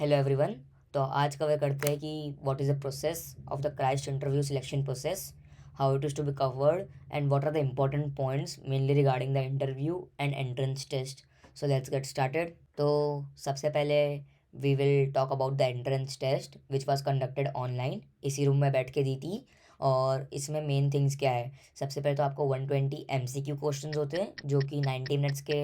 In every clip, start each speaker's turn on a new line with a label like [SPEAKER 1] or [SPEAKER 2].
[SPEAKER 1] Hello everyone. तो आज cover करते हैं कि what is the process of the Christ interview selection process, how it is to be covered and what are the important points mainly regarding the interview and entrance test. So let's get started. तो सबसे पहले we will talk about the entrance test which was conducted online. इसी room में बैठ के दी थी। और इसमें मेन थिंग्स क्या है, सबसे पहले तो आपको 120 MCQ क्वेश्चंस होते हैं जो कि 90 मिनट्स के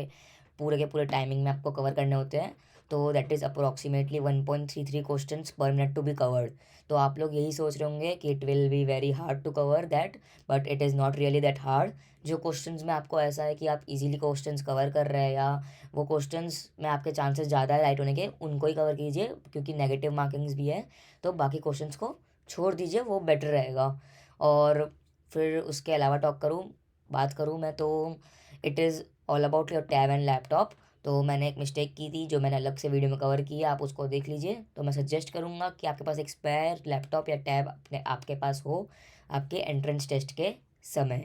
[SPEAKER 1] पूरे टाइमिंग में आपको कवर करने होते हैं। तो that is approximately 1.33 questions per minute to be covered. तो आप लोग यही सोच रहे होंगे कि it will be very hard to cover that, but it is not really that hard. जो क्वेश्चंस में आपको ऐसा है कि आप इजीली क्वेश्चंस कवर कर रहे हैं या वो क्वेश्चंस में आपके चांसेस ज़्यादा है राइट होने के, उनको ही कवर कीजिए क्योंकि नेगेटिव मार्किंग्स भी है। तो बाकी क्वेश्चंस को छोड़ दीजिए, वो बेटर रहेगा। और फिर उसके अलावा बात करूँ मैं तो it is all about your tab and laptop. तो मैंने एक मिस्टेक की थी जो मैंने अलग से वीडियो में कवर की है, आप उसको देख लीजिए। तो मैं सजेस्ट करूँगा कि आपके पास एक स्पेयर लैपटॉप या टैब अपने आपके पास हो आपके एंट्रेंस टेस्ट के समय।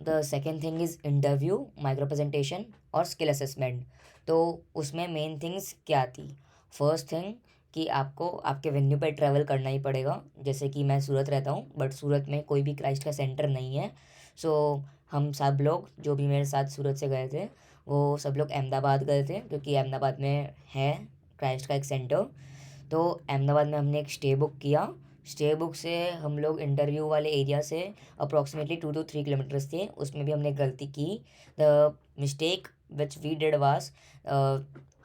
[SPEAKER 1] The second thing is interview, micro presentation और स्किल असेसमेंट। तो उसमें मेन थिंग्स क्या थी। फर्स्ट थिंग कि आपको आपके वेन्यू पर ट्रैवल करना ही पड़ेगा। जैसे कि मैं सूरत रहता हूँ बट सूरत में कोई भी क्राइस्ट का सेंटर नहीं है। सो हम सब लोग जो भी मेरे साथ सूरत से गए थे वो सब लोग अहमदाबाद गए थे क्योंकि अहमदाबाद में है क्राइस्ट का एक सेंटर। तो अहमदाबाद में हमने एक स्टे बुक किया। स्टे बुक से हम लोग इंटरव्यू वाले एरिया से अप्रॉक्सीमेटली 2 to 3 किलोमीटर्स थे, उसमें भी हमने गलती की। The mistake which we did was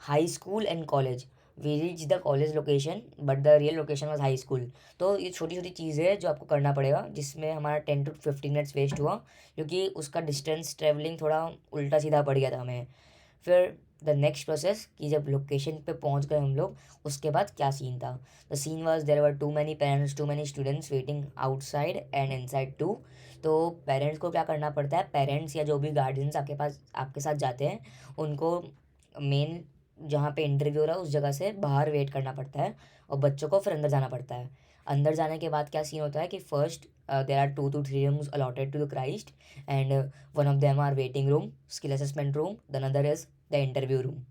[SPEAKER 1] high school and college. We reach the college location but the real location was high school. तो ये छोटी छोटी चीज़ें हैं जो आपको करना पड़ेगा, जिसमें हमारा 10 to 15 मिनट्स वेस्ट हुआ क्योंकि उसका डिस्टेंस ट्रेवलिंग थोड़ा उल्टा सीधा पड़ गया था हमें। फिर द नेक्स्ट प्रोसेस कि जब लोकेशन पे पहुंच गए हम लोग, उसके बाद क्या सीन था। The scene was there were too many parents, too many students waiting outside and inside too. तो पेरेंट्स को क्या करना पड़ता है, पेरेंट्स या जो भी गार्जियंस आपके साथ जाते हैं उनको मेन जहाँ पे इंटरव्यू हो रहा है उस जगह से बाहर वेट करना पड़ता है और बच्चों को फिर अंदर जाना पड़ता है। अंदर जाने के बाद क्या सीन होता है कि first there are 2 to 3 rooms allotted to the Christ and one of them are waiting room, skill assessment room, the another is the interview room.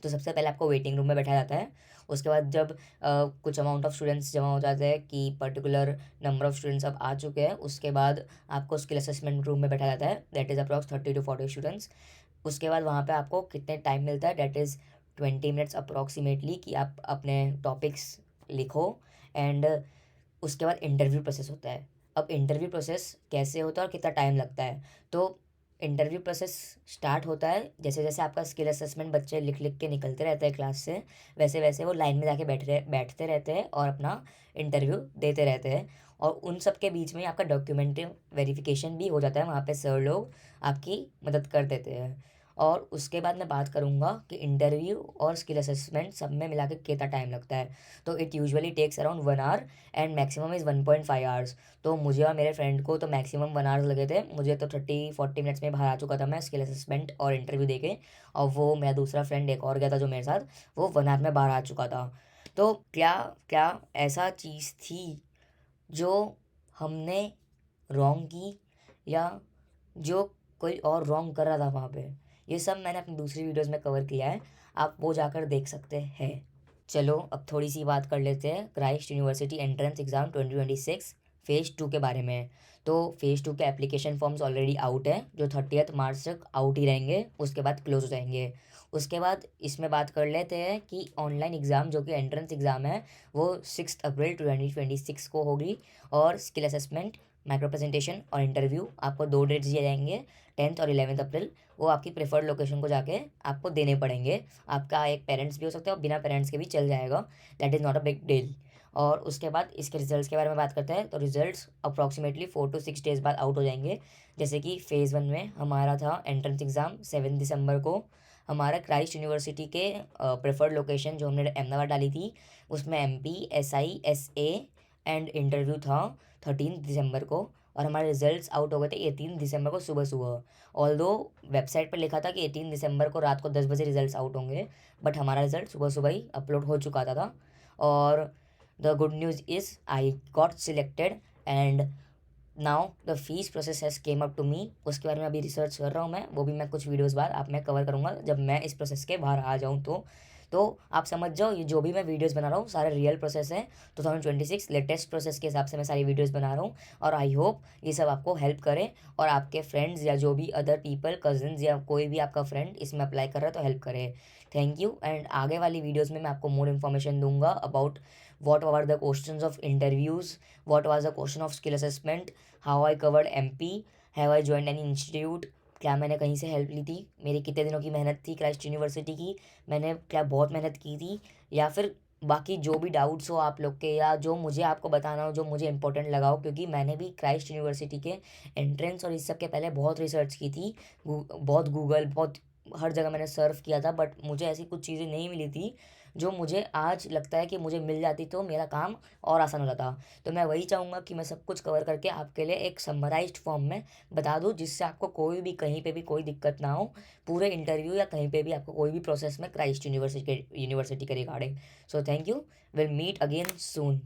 [SPEAKER 1] तो सबसे पहले आपको वेटिंग रूम में बैठाया जाता है। उसके बाद जब कुछ अमाउंट ऑफ स्टूडेंट्स जमा हो जाते हैं कि पर्टिकुलर नंबर ऑफ स्टूडेंट्स अब आ चुके हैं, उसके बाद आपको स्किल असेसमेंट रूम में बैठाया जाता है। That is approx 30 to 40 students. उसके बाद वहाँ पे आपको कितने टाइम मिलता है, दैट इज़ 20 मिनट्स अप्रॉक्सीमेटली, कि आप अपने टॉपिक्स लिखो। एंड उसके बाद इंटरव्यू प्रोसेस होता है। अब इंटरव्यू प्रोसेस कैसे होता है और कितना टाइम लगता है। तो इंटरव्यू प्रोसेस स्टार्ट होता है जैसे जैसे आपका स्किल असेसमेंट बच्चे लिख लिख के निकलते रहते हैं क्लास से, वैसे वैसे वो लाइन में जाके बैठते रहते हैं और अपना इंटरव्यू देते रहते हैं। और उन सब के बीच में आपका डॉक्यूमेंट्री वेरिफिकेशन भी हो जाता है, वहाँ पे सर लोग आपकी मदद कर देते हैं। और उसके बाद मैं बात करूँगा कि इंटरव्यू और स्किल असेसमेंट सब में मिला के कितना टाइम लगता है। तो it usually takes around 1 hour and maximum is 1.5 hours. तो मुझे और मेरे फ्रेंड को तो मैक्सिमम 1 आवर्स लगे थे। मुझे तो 30-40 मिनट्स में बाहर आ चुका था मैं स्किल असेसमेंट और इंटरव्यू देके। और वो मेरा दूसरा फ्रेंड एक और गया था जो मेरे साथ, वो 1 आवर में बाहर आ चुका था। तो क्या क्या ऐसा चीज़ थी जो हमने रॉन्ग की, या जो कोई और रॉन्ग कर रहा था वहाँ पे, ये सब मैंने अपनी दूसरी वीडियोज़ में कवर किया है, आप वो जाकर देख सकते हैं। चलो अब थोड़ी सी बात कर लेते हैं Christ university entrance exam 2026 phase 2 के बारे में। तो फ़ेज़ 2 के एप्लीकेशन फॉर्म्स ऑलरेडी आउट है जो 30 मार्च तक आउट ही रहेंगे, उसके बाद क्लोज हो जाएंगे। उसके बाद इसमें बात कर लेते हैं कि ऑनलाइन एग्ज़ाम जो कि एंट्रेंस एग्ज़ाम है वो 6 अप्रैल 2026 को होगी। और स्किल असेसमेंट, माइक्रो प्रेजेंटेशन और इंटरव्यू आपको 2 डेट्स दिए जाएंगे, 10th और 11th अप्रैल। वो आपकी प्रेफर्ड लोकेशन को जाके आपको देने पड़ेंगे। आपका एक पेरेंट्स भी हो सकता है और बिना पेरेंट्स के भी चल जाएगा, that is not a big deal. और उसके बाद इसके रिजल्ट्स के बारे में बात करते हैं। तो रिजल्ट्स अप्रॉक्सीमेटली 4 to 6 डेज़ बाद आउट हो जाएंगे। जैसे कि फ़ेज़ 1 में हमारा था एंट्रेंस एग्ज़ाम 7 दिसंबर को। हमारा क्राइस्ट यूनिवर्सिटी के प्रेफर्ड लोकेशन जो हमने अहमदाबाद डाली थी उसमें MP SI SA and interview था 13 दिसंबर को। और हमारे रिजल्ट्स आउट हो गए थे 18 दिसंबर को सुबह सुबह। ऑल्दो वेबसाइट पर लिखा था कि 18 दिसंबर को रात को 10 बजे रिजल्ट्स आउट होंगे, बट हमारा रिजल्ट सुबह सुबह ही अपलोड हो चुका था। और the good news is I got selected and now the fees process has come up to me. उसके बारे में अभी रिसर्च कर रहा हूँ मैं, वो भी मैं कुछ वीडियोज़ बाद आप मैं कवर करूँगा जब मैं इस प्रोसेस के बाहर आ जाऊँ। तो आप समझ जाओ ये जो भी मैं वीडियोस बना रहा हूँ सारे रियल प्रोसेस हैं। 2026 लेटेस्ट प्रोसेस के हिसाब से मैं सारी वीडियोस बना रहा हूँ, और आई होप ये सब आपको हेल्प करे और आपके फ्रेंड्स या जो भी अदर पीपल, कजिन्स या कोई भी आपका फ्रेंड इसमें अप्लाई कर रहा है तो हेल्प करे। Thank you. एंड आगे वाली वीडियोज़ में मैं आपको मोर इन्फॉर्मेशन दूंगा about what were the questions of interviews, what was the question of skill assessment, how I covered MP, have I joined any institute, क्या मैंने कहीं से हेल्प ली थी, मेरी कितने दिनों की मेहनत थी क्राइस्ट यूनिवर्सिटी की, मैंने क्या बहुत मेहनत की थी, या फिर बाकी जो भी डाउट्स हो आप लोग के, या जो मुझे आपको बताना हो जो मुझे इंपॉर्टेंट लगा हो, क्योंकि मैंने भी क्राइस्ट यूनिवर्सिटी के एंट्रेंस और इस सब के पहले बहुत रिसर्च की थी, बहुत गूगल, बहुत हर जगह मैंने सर्फ किया था, बट मुझे ऐसी कुछ चीज़ें नहीं मिली थी जो मुझे आज लगता है कि मुझे मिल जाती तो मेरा काम और आसान हो जाता। तो मैं वही चाहूँगा कि मैं सब कुछ कवर करके आपके लिए एक समराइज्ड फॉर्म में बता दूँ, जिससे आपको कोई भी कहीं पे भी कोई दिक्कत ना हो पूरे इंटरव्यू या कहीं पे भी आपको कोई भी प्रोसेस में क्राइस्ट यूनिवर्सिटी के regarding. So thank you, will meet again soon.